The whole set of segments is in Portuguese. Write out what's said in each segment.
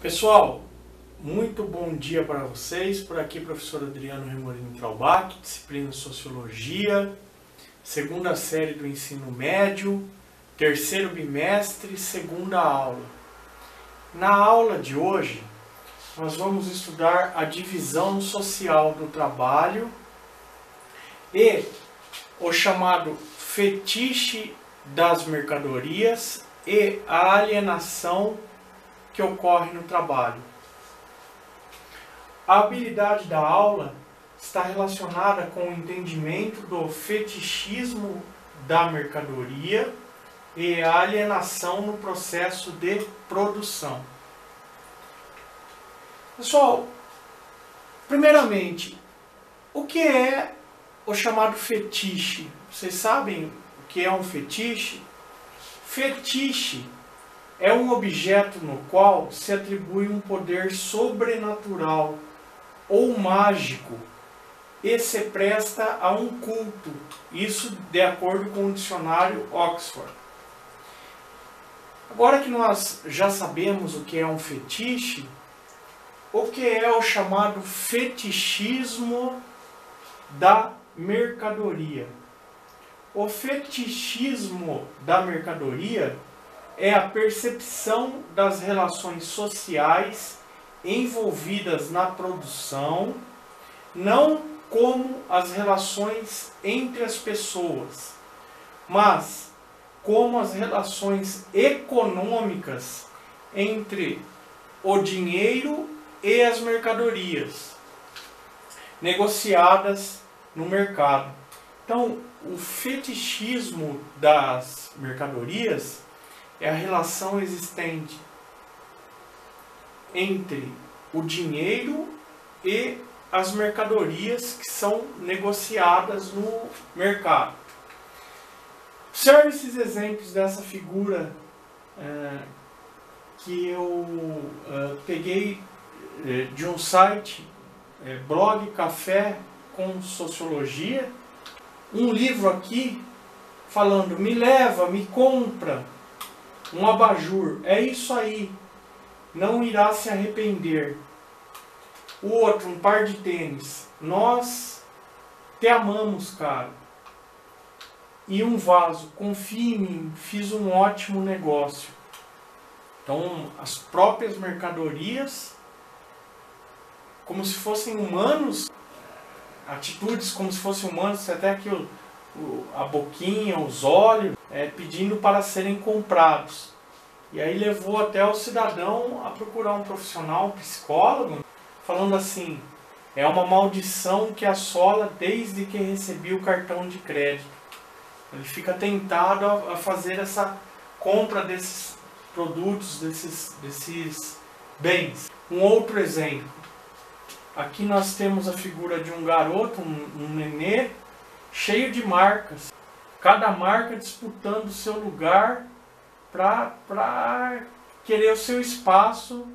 Pessoal, muito bom dia para vocês. Por aqui, professor Adriano Remorino Traubach, disciplina Sociologia, segunda série do ensino médio, terceiro bimestre, segunda aula. Na aula de hoje, nós vamos estudar a divisão social do trabalho e o chamado fetiche das mercadorias e a alienação que ocorre no trabalho. A habilidade da aula está relacionada com o entendimento do fetichismo da mercadoria e a alienação no processo de produção. Pessoal, primeiramente, o que é o chamado fetiche? Vocês sabem o que é um fetiche? Fetiche é um objeto no qual se atribui um poder sobrenatural ou mágico e se presta a um culto. Isso de acordo com o dicionário Oxford. Agora que nós já sabemos o que é um fetiche, o que é o chamado fetichismo da mercadoria? O fetichismo da mercadoria é a percepção das relações sociais envolvidas na produção, não como as relações entre as pessoas, mas como as relações econômicas entre o dinheiro e as mercadorias negociadas no mercado. Então, o fetichismo das mercadorias é a relação existente entre o dinheiro e as mercadorias que são negociadas no mercado. Observe esses exemplos dessa figura que eu peguei de um site, blog Café com Sociologia. Um livro aqui falando, me leva, me compra um abajur, é isso aí, não irá se arrepender. O outro, um par de tênis, nós te amamos, cara. E um vaso, confia em mim, fiz um ótimo negócio. Então, as próprias mercadorias, como se fossem humanos, atitudes como se fossem humanos, até aqui a boquinha, os olhos, pedindo para serem comprados. E aí levou até o cidadão a procurar um profissional, um psicólogo, falando assim, é uma maldição que assola desde que recebi o cartão de crédito. Ele fica tentado a fazer essa compra desses produtos, desses bens. Um outro exemplo. Aqui nós temos a figura de um garoto, um nenê, cheio de marcas. Cada marca disputando o seu lugar para querer o seu espaço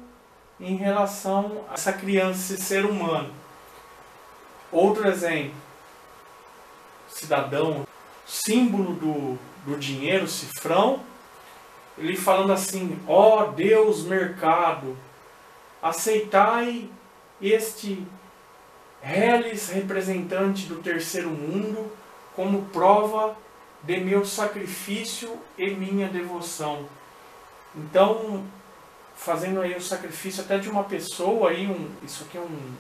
em relação a essa criança, esse ser humano. Outro exemplo. Cidadão, símbolo do dinheiro, cifrão. Ele falando assim, ó Deus mercado, aceitai este reles representante do terceiro mundo como prova de meu sacrifício e minha devoção. Então, fazendo aí o sacrifício até de uma pessoa, aí isso aqui é um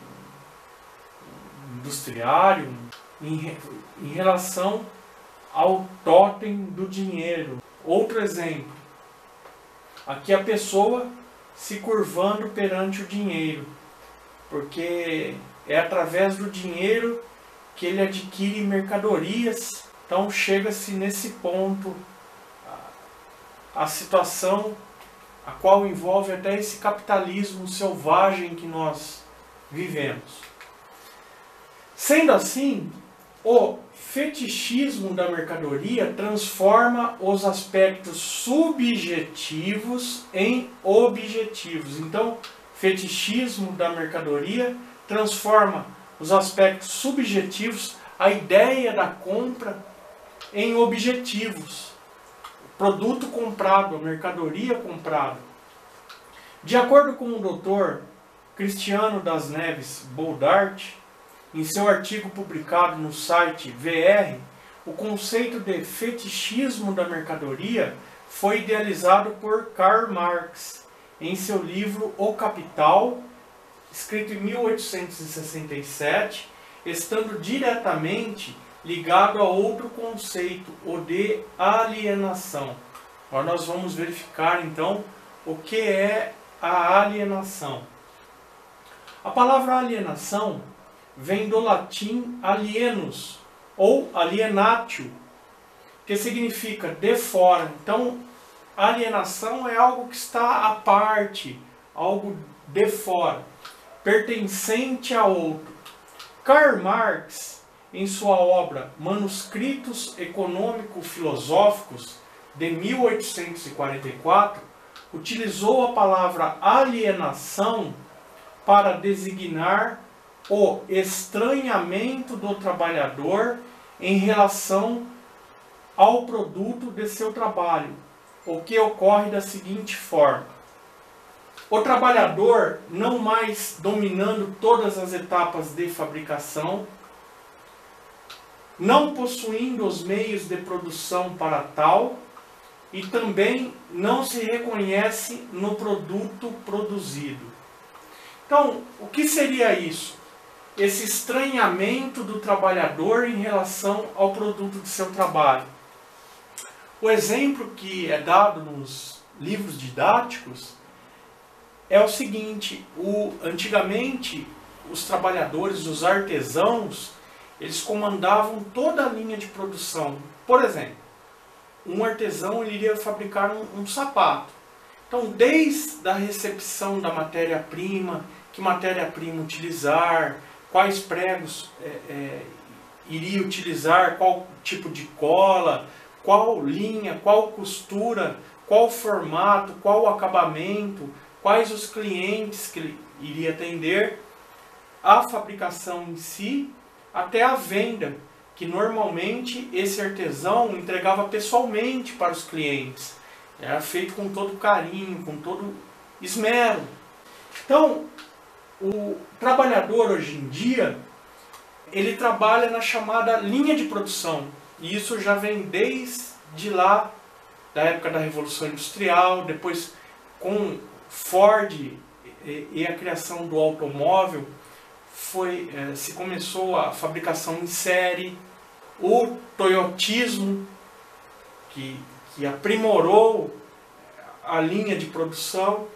industriário, em relação ao totem do dinheiro. Outro exemplo, aqui a pessoa se curvando perante o dinheiro, porque é através do dinheiro que ele adquire mercadorias. Então chega-se nesse ponto a situação a qual envolve até esse capitalismo selvagem que nós vivemos. Sendo assim, o fetichismo da mercadoria transforma os aspectos subjetivos em objetivos. Então, fetichismo da mercadoria transforma os aspectos subjetivos, a ideia da compra, em objetivos. O produto comprado, a mercadoria comprada. De acordo com o Dr. Cristiano das Neves Boldart, em seu artigo publicado no site VR, o conceito de fetichismo da mercadoria foi idealizado por Karl Marx em seu livro O Capital, escrito em 1867, estando diretamente ligado a outro conceito, o de alienação. Agora nós vamos verificar então o que é a alienação. A palavra alienação vem do latim alienus ou alienatio, que significa de fora. Então, alienação é algo que está à parte, algo de fora, pertencente a outro. Karl Marx, em sua obra Manuscritos Econômico-Filosóficos, de 1844, utilizou a palavra alienação para designar o estranhamento do trabalhador em relação ao produto de seu trabalho, o que ocorre da seguinte forma: o trabalhador não mais dominando todas as etapas de fabricação, não possuindo os meios de produção para tal, e também não se reconhece no produto produzido. Então, o que seria isso? Esse estranhamento do trabalhador em relação ao produto de seu trabalho. O exemplo que é dado nos livros didáticos é o seguinte: antigamente os trabalhadores, os artesãos, eles comandavam toda a linha de produção. Por exemplo, um artesão ele iria fabricar um sapato. Então, desde a recepção da matéria-prima, que matéria-prima utilizar, quais pregos iria utilizar, qual tipo de cola, qual linha, qual costura, qual formato, qual acabamento, quais os clientes que ele iria atender, a fabricação em si, até a venda, que normalmente esse artesão entregava pessoalmente para os clientes. Era feito com todo carinho, com todo esmero. Então, o trabalhador hoje em dia, ele trabalha na chamada linha de produção. E isso já vem desde lá, da época da Revolução Industrial, depois com Ford e a criação do automóvel, se começou a fabricação em série, o toyotismo, que aprimorou a linha de produção.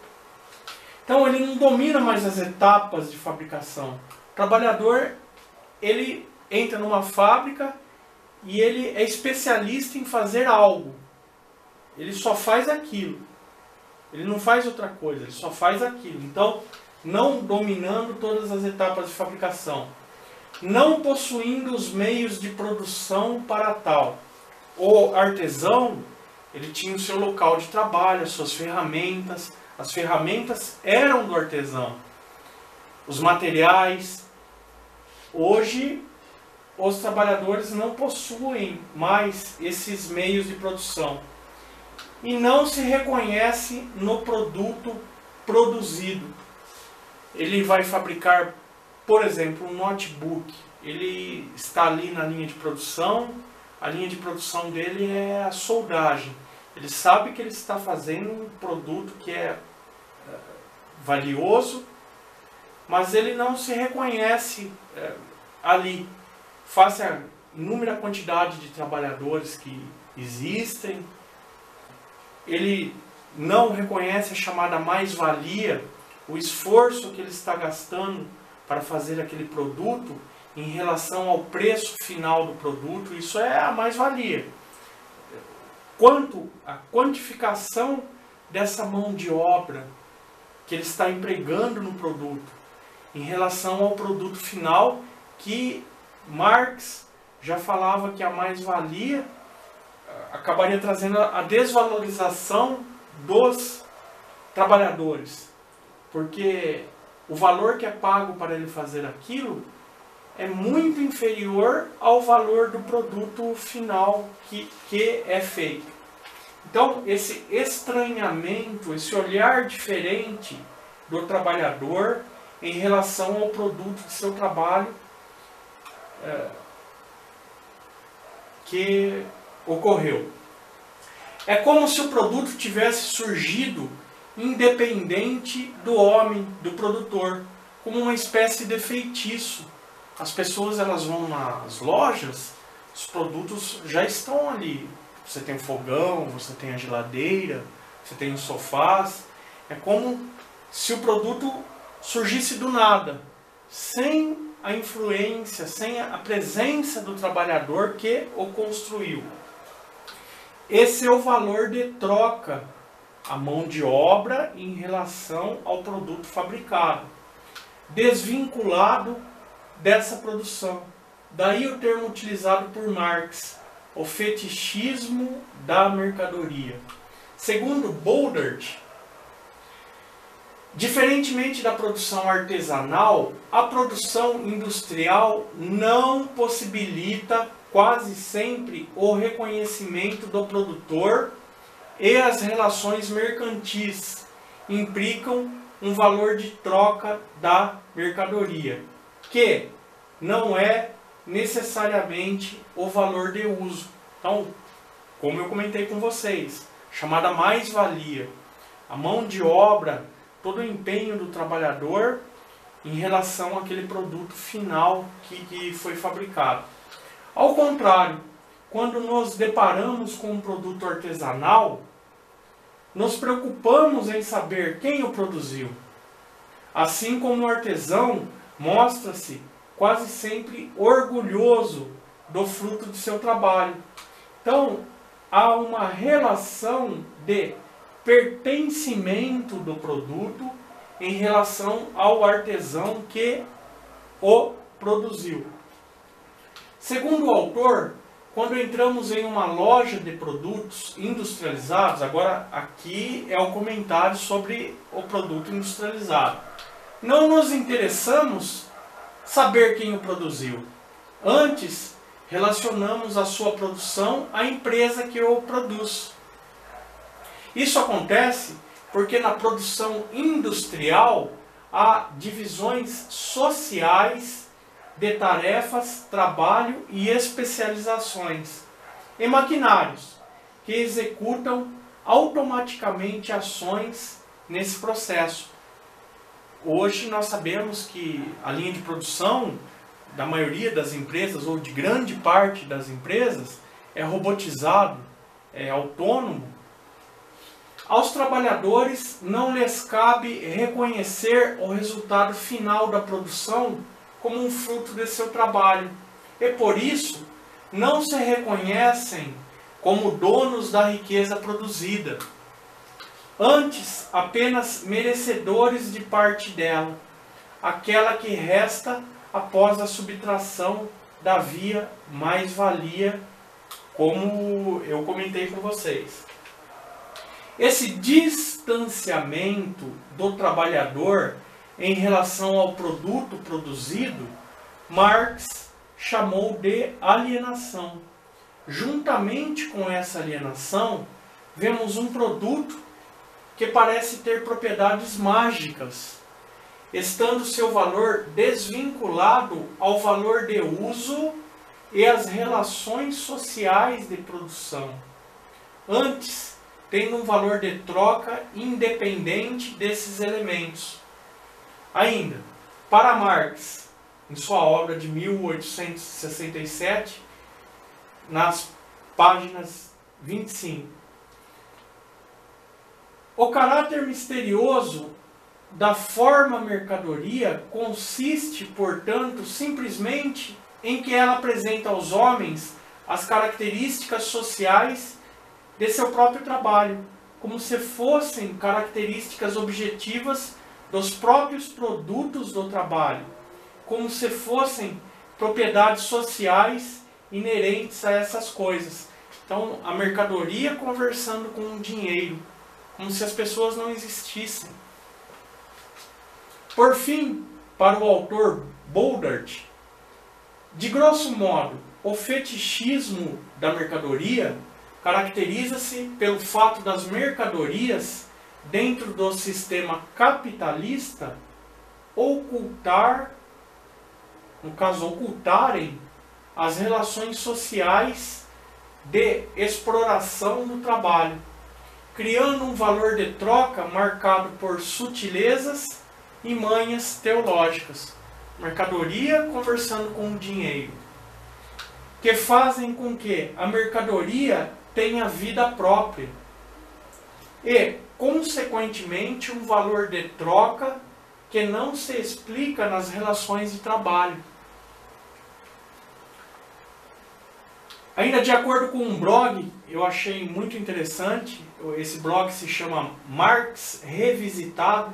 Então ele não domina mais as etapas de fabricação. O trabalhador, ele entra numa fábrica e ele é especialista em fazer algo. Ele só faz aquilo. Ele não faz outra coisa, ele só faz aquilo. Então, não dominando todas as etapas de fabricação. Não possuindo os meios de produção para tal. O artesão, ele tinha o seu local de trabalho, as suas ferramentas. As ferramentas eram do artesão. Os materiais. Hoje, os trabalhadores não possuem mais esses meios de produção. E não se reconhece no produto produzido. Ele vai fabricar, por exemplo, um notebook. Ele está ali na linha de produção. A linha de produção dele é a soldagem. Ele sabe que ele está fazendo um produto que é valioso, mas ele não se reconhece ali, face à inúmera quantidade de trabalhadores que existem. Ele não reconhece a chamada mais-valia, o esforço que ele está gastando para fazer aquele produto em relação ao preço final do produto. Isso é a mais-valia. Quanto à quantificação dessa mão de obra que ele está empregando no produto em relação ao produto final, que Marx já falava que a mais-valia acabaria trazendo a desvalorização dos trabalhadores, porque o valor que é pago para ele fazer aquilo é muito inferior ao valor do produto final que é feito. Então, esse estranhamento, esse olhar diferente do trabalhador em relação ao produto de seu trabalho que ocorreu. É como se o produto tivesse surgido independente do homem, do produtor, como uma espécie de feitiço. As pessoas elas vão nas lojas, os produtos já estão ali. Você tem fogão, você tem a geladeira, você tem os sofás. É como se o produto surgisse do nada, sem a influência, sem a presença do trabalhador que o construiu. Esse é o valor de troca, a mão de obra em relação ao produto fabricado, desvinculado dessa produção. Daí o termo utilizado por Marx, o fetichismo da mercadoria. Segundo Boudart, diferentemente da produção artesanal, a produção industrial não possibilita quase sempre o reconhecimento do produtor, e as relações mercantis implicam um valor de troca da mercadoria, que não é necessariamente o valor de uso. Então, como eu comentei com vocês, chamada mais-valia, a mão de obra, todo o empenho do trabalhador em relação àquele produto final que foi fabricado. Ao contrário, quando nos deparamos com um produto artesanal, nos preocupamos em saber quem o produziu. Assim como o artesão mostra-se quase sempre orgulhoso do fruto de seu trabalho. Então, há uma relação de pertencimento do produto em relação ao artesão que o produziu. Segundo o autor, quando entramos em uma loja de produtos industrializados, agora aqui é o comentário sobre o produto industrializado, não nos interessamos saber quem o produziu. Antes, relacionamos a sua produção à empresa que o produz. Isso acontece porque na produção industrial há divisões sociais de tarefas, trabalho e especializações e maquinários que executam automaticamente ações nesse processo. Hoje nós sabemos que a linha de produção da maioria das empresas, ou de grande parte das empresas, é robotizado, é autônomo. Aos trabalhadores não lhes cabe reconhecer o resultado final da produção como um fruto de seu trabalho. E por isso, não se reconhecem como donos da riqueza produzida. Antes, apenas merecedores de parte dela, aquela que resta após a subtração da via mais-valia, como eu comentei com vocês. Esse distanciamento do trabalhador em relação ao produto produzido, Marx chamou de alienação. Juntamente com essa alienação, vemos um produto que parece ter propriedades mágicas, estando seu valor desvinculado ao valor de uso e às relações sociais de produção. Antes, tendo um valor de troca independente desses elementos. Ainda, para Marx, em sua obra de 1867, nas páginas 25, o caráter misterioso da forma mercadoria consiste, portanto, simplesmente em que ela apresenta aos homens as características sociais de seu próprio trabalho, como se fossem características objetivas dos próprios produtos do trabalho, como se fossem propriedades sociais inerentes a essas coisas. Então, a mercadoria conversando com o dinheiro, como se as pessoas não existissem. Por fim, para o autor Boudart, de grosso modo, o fetichismo da mercadoria caracteriza-se pelo fato das mercadorias dentro do sistema capitalista ocultarem as relações sociais de exploração do trabalho, criando um valor de troca marcado por sutilezas e manhas teológicas, mercadoria conversando com o dinheiro, que fazem com que a mercadoria tenha vida própria e, consequentemente, um valor de troca que não se explica nas relações de trabalho. Ainda de acordo com um blog, eu achei muito interessante, esse blog se chama Marx Revisitado.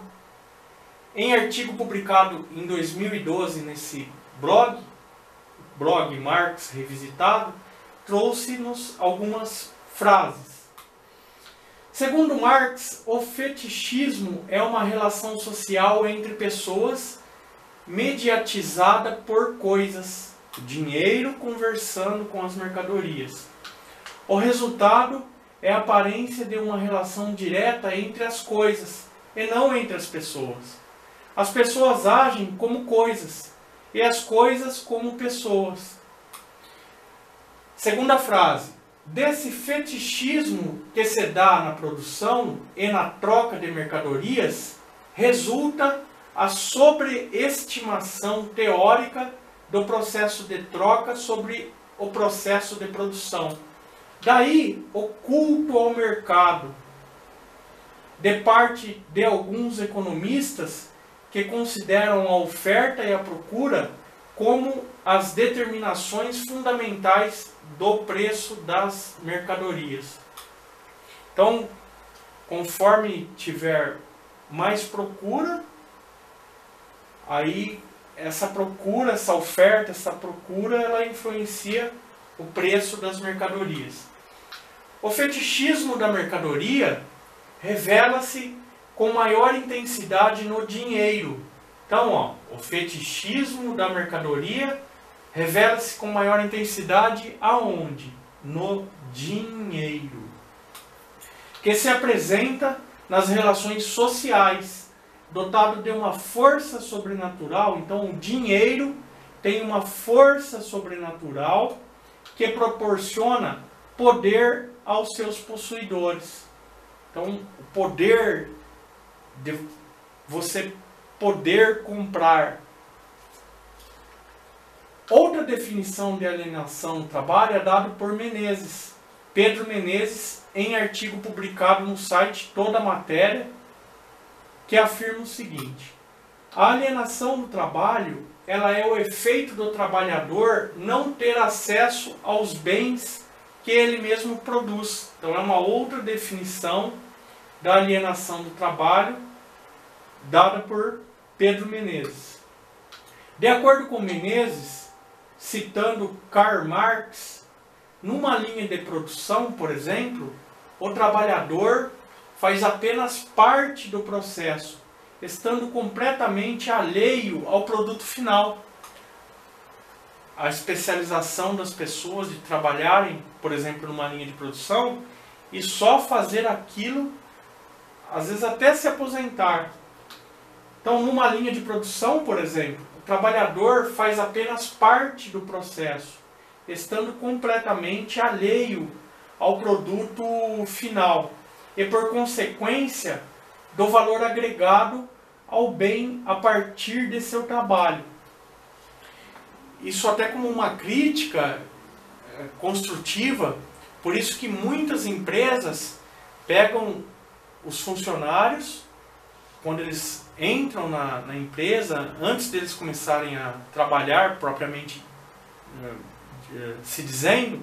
Em artigo publicado em 2012 nesse blog Marx Revisitado, trouxe-nos algumas frases. Segundo Marx, o fetichismo é uma relação social entre pessoas mediatizada por coisas, dinheiro conversando com as mercadorias. O resultado é a aparência de uma relação direta entre as coisas e não entre as pessoas. As pessoas agem como coisas e as coisas como pessoas. Segunda frase. Desse fetichismo que se dá na produção e na troca de mercadorias, resulta a sobreestimação teórica do processo de troca sobre o processo de produção. Daí o culto ao mercado, de parte de alguns economistas que consideram a oferta e a procura como as determinações fundamentais do preço das mercadorias. Então, conforme tiver mais procura, aí essa procura, essa oferta, essa procura, ela influencia o preço das mercadorias. O fetichismo da mercadoria revela-se com maior intensidade no dinheiro. Então, o fetichismo da mercadoria revela-se com maior intensidade aonde? No dinheiro. Que se apresenta nas relações sociais, dotado de uma força sobrenatural. Então, o dinheiro tem uma força sobrenatural que proporciona poder aos seus possuidores. Então, o poder de você poder comprar. Outra definição de alienação do trabalho é dada por Menezes, Pedro Menezes, em artigo publicado no site Toda Matéria, que afirma o seguinte: a alienação do trabalho, ela é o efeito do trabalhador não ter acesso aos bens que ele mesmo produz. Então é uma outra definição da alienação do trabalho, dada por Pedro Menezes. De acordo com Menezes, citando Karl Marx, numa linha de produção, por exemplo, o trabalhador faz apenas parte do processo, estando completamente alheio ao produto final. A especialização das pessoas de trabalharem, por exemplo, numa linha de produção e só fazer aquilo, às vezes até se aposentar. Então, numa linha de produção, por exemplo, o trabalhador faz apenas parte do processo, estando completamente alheio ao produto final e, por consequência, do valor agregado ao bem a partir de seu trabalho. Isso até como uma crítica construtiva, por isso que muitas empresas pegam os funcionários, quando eles entram na empresa, antes deles começarem a trabalhar propriamente se dizendo,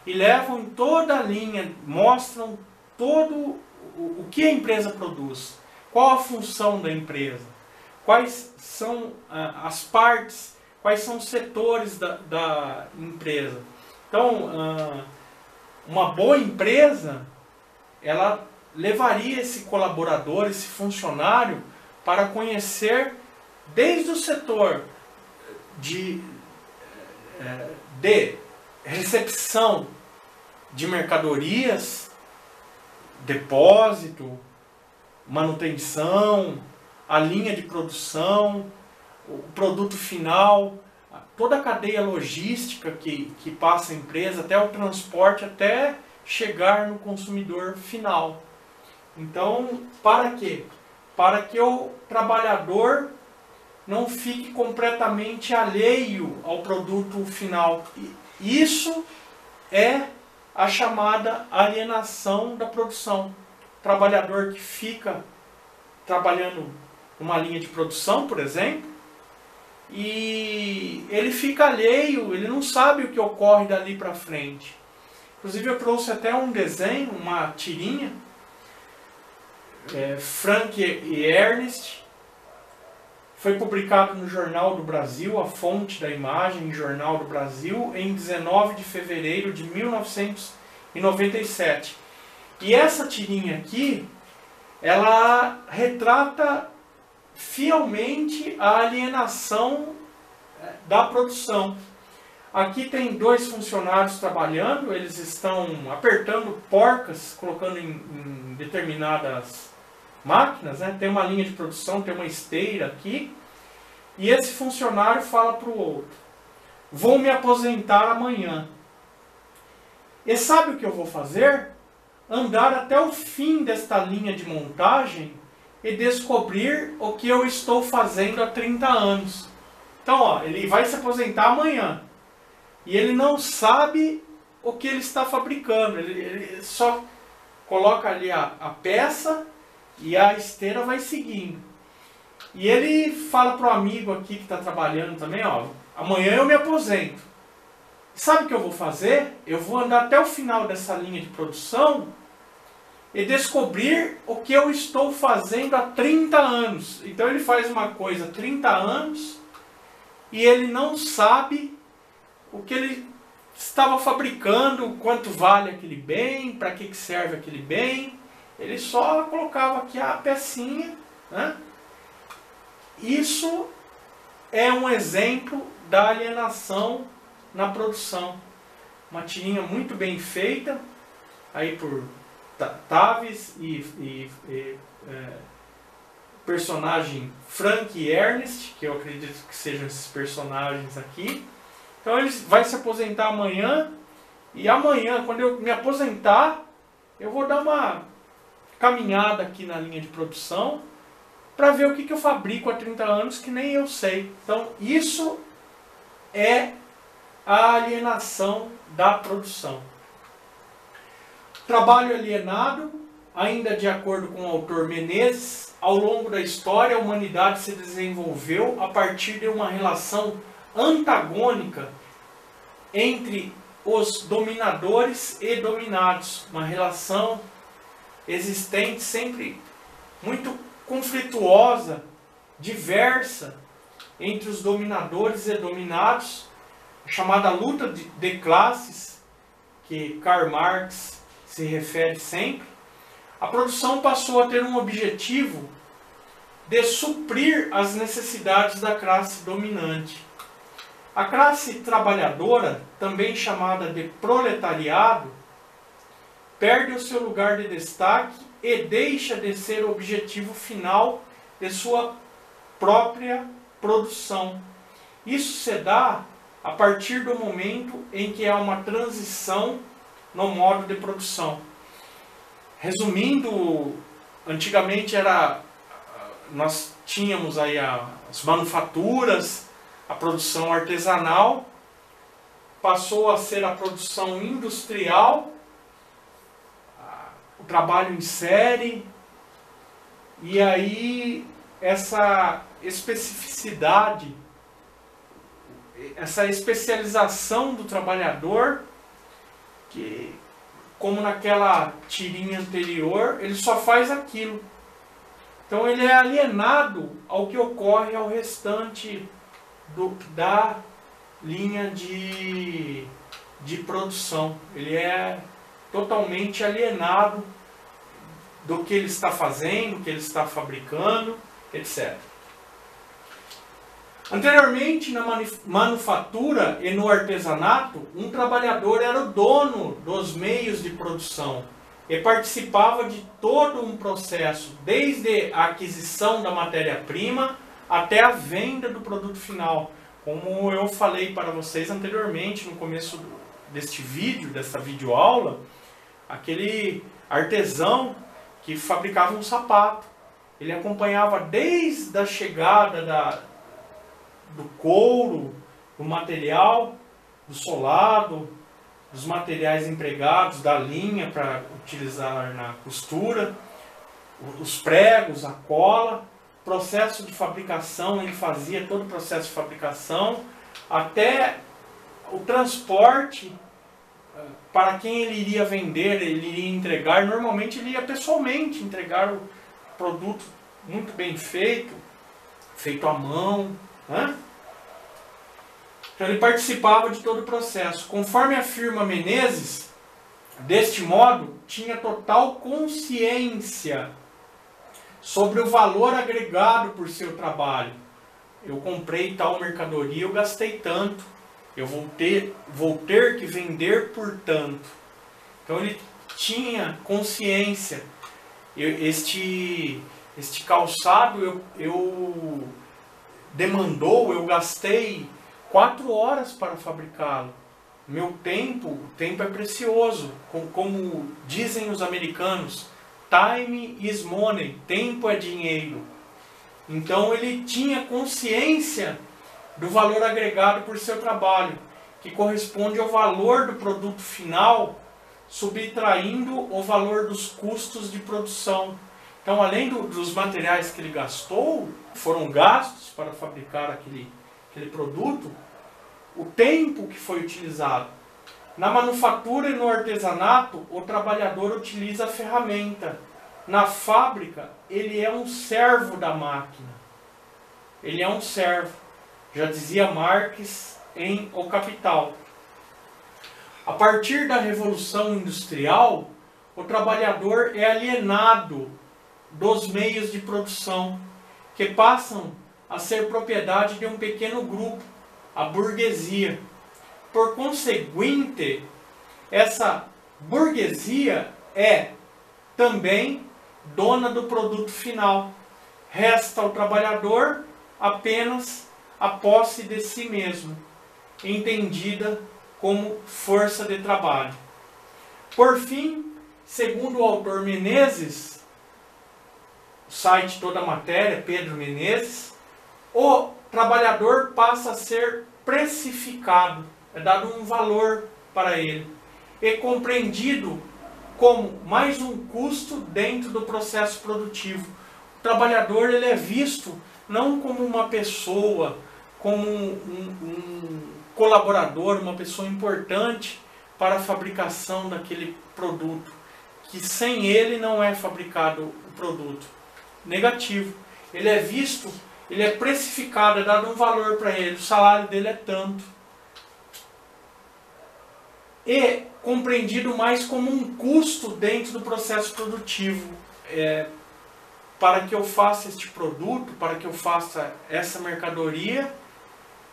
e levam toda a linha, mostram todo o que a empresa produz, qual a função da empresa, quais são as partes, quais são os setores da empresa. Então, uma boa empresa, ela levaria esse colaborador, esse funcionário, para conhecer desde o setor de recepção de mercadorias, depósito, manutenção, a linha de produção, o produto final, toda a cadeia logística que passa a empresa, até o transporte, até chegar no consumidor final. Então, para quê? Para que o trabalhador não fique completamente alheio ao produto final. Isso é a chamada alienação da produção. O trabalhador que fica trabalhando numa linha de produção, por exemplo, e ele fica alheio, ele não sabe o que ocorre dali para frente. Inclusive eu trouxe até um desenho, uma tirinha, Frank e Ernest, foi publicado no Jornal do Brasil, a fonte da imagem, Jornal do Brasil, em 19 de fevereiro de 1997. E essa tirinha aqui, ela retrata fielmente a alienação da produção. Aqui tem dois funcionários trabalhando, eles estão apertando porcas, colocando em determinadas máquinas, né? Tem uma linha de produção, tem uma esteira aqui, e esse funcionário fala para o outro: vou me aposentar amanhã. E sabe o que eu vou fazer? Andar até o fim desta linha de montagem e descobrir o que eu estou fazendo há 30 anos. Então, ó, ele vai se aposentar amanhã. E ele não sabe o que ele está fabricando. Ele só coloca ali a peça e a esteira vai seguindo. E ele fala para o amigo aqui que está trabalhando também, ó, amanhã eu me aposento. Sabe o que eu vou fazer? Eu vou andar até o final dessa linha de produção e descobrir o que eu estou fazendo há 30 anos. Então ele faz uma coisa há 30 anos e ele não sabe o que ele estava fabricando, quanto vale aquele bem, para que serve aquele bem. Ele só colocava aqui a pecinha, né? Isso é um exemplo da alienação na produção. Uma tirinha muito bem feita, aí por Taves e personagem Frank e Ernest, que eu acredito que sejam esses personagens aqui. Então ele vai se aposentar amanhã, e amanhã, quando eu me aposentar, eu vou dar uma caminhada aqui na linha de produção para ver o que eu fabrico há 30 anos que nem eu sei. Então isso é a alienação da produção. Trabalho alienado, ainda de acordo com o autor Menezes, ao longo da história a humanidade se desenvolveu a partir de uma relação antagônica entre os dominadores e dominados, uma relação existente sempre muito conflituosa, diversa entre os dominadores e dominados, chamada luta de classes, que Karl Marx se refere sempre. A produção passou a ter um objetivo de suprir as necessidades da classe dominante. A classe trabalhadora, também chamada de proletariado, perde o seu lugar de destaque e deixa de ser o objetivo final de sua própria produção. Isso se dá a partir do momento em que há uma transição no modo de produção. Resumindo, antigamente nós tínhamos aí as manufaturas, a produção artesanal, passou a ser a produção industrial, o trabalho em série, e aí essa especificidade, essa especialização do trabalhador, que, como naquela tirinha anterior, ele só faz aquilo. Então ele é alienado ao que ocorre ao restante da linha de produção. Ele é totalmente alienado do que ele está fazendo, do que ele está fabricando, etc. Anteriormente, na manufatura e no artesanato, um trabalhador era o dono dos meios de produção e participava de todo um processo, desde a aquisição da matéria-prima até a venda do produto final. Como eu falei para vocês anteriormente, no começo deste vídeo, dessa videoaula, aquele artesão que fabricava um sapato, ele acompanhava desde a chegada do couro, do material, do solado, dos materiais empregados, da linha para utilizar na costura, os pregos, a cola, processo de fabricação, ele fazia todo o processo de fabricação, até o transporte para quem ele iria vender, ele iria entregar. Normalmente ele ia pessoalmente entregar o produto muito bem feito, feito à mão, né? Então ele participava de todo o processo. Conforme afirma Menezes, deste modo, tinha total consciência sobre o valor agregado por seu trabalho. Eu comprei tal mercadoria, eu gastei tanto, eu vou ter que vender por tanto. Então ele tinha consciência. Este calçado eu gastei 4 horas para fabricá-lo. O tempo é precioso. Como dizem os americanos, time is money, tempo é dinheiro. Então ele tinha consciência do valor agregado por seu trabalho, que corresponde ao valor do produto final, subtraindo o valor dos custos de produção. Então, além dos materiais que ele gastou, foram gastos para fabricar aquele produto, o tempo que foi utilizado. Na manufatura e no artesanato, o trabalhador utiliza a ferramenta. Na fábrica, ele é um servo da máquina. Ele é um servo. Já dizia Marx em O Capital. A partir da Revolução Industrial, o trabalhador é alienado dos meios de produção, que passam a ser propriedade de um pequeno grupo, a burguesia. Por conseguinte, essa burguesia é também dona do produto final. Resta ao trabalhador apenas a posse de si mesmo, entendida como força de trabalho. Por fim, segundo o autor Menezes, o site Toda a Matéria, Pedro Menezes, o trabalhador passa a ser precificado, é dado um valor para ele, e compreendido como mais um custo dentro do processo produtivo. O trabalhador ele é visto não como uma pessoa, como um colaborador, uma pessoa importante para a fabricação daquele produto, que sem ele não é fabricado o produto. Negativo. Ele é visto, ele é precificado, é dado um valor para ele, o salário dele é tanto. E compreendido mais como um custo dentro do processo produtivo. Para que eu faça este produto, para que eu faça essa mercadoria,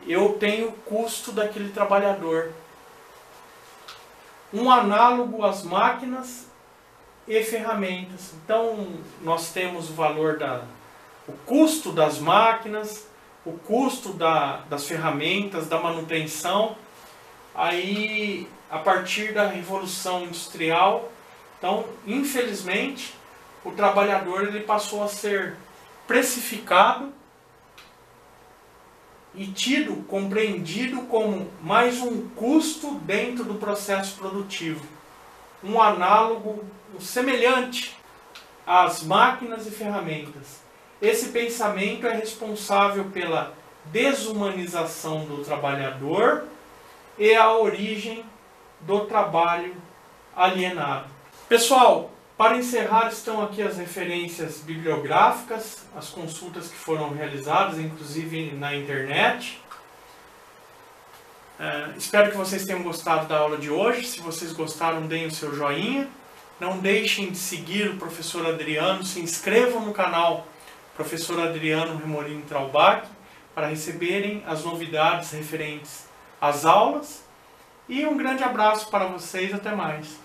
eu tenho o custo daquele trabalhador. Um análogo às máquinas e ferramentas. Então, nós temos o valor o custo das máquinas, o custo das ferramentas, da manutenção. Aí, a partir da Revolução Industrial, então, infelizmente, o trabalhador ele passou a ser precificado e compreendido como mais um custo dentro do processo produtivo. Um análogo, semelhante às máquinas e ferramentas. Esse pensamento é responsável pela desumanização do trabalhador e a origem do trabalho alienado. Pessoal, para encerrar, estão aqui as referências bibliográficas, as consultas que foram realizadas, inclusive na internet. Espero que vocês tenham gostado da aula de hoje. Se vocês gostaram, deem o seu joinha. Não deixem de seguir o professor Adriano, se inscrevam no canal Professor Adriano Remolino Traubach, para receberem as novidades referentes às aulas. E um grande abraço para vocês, até mais.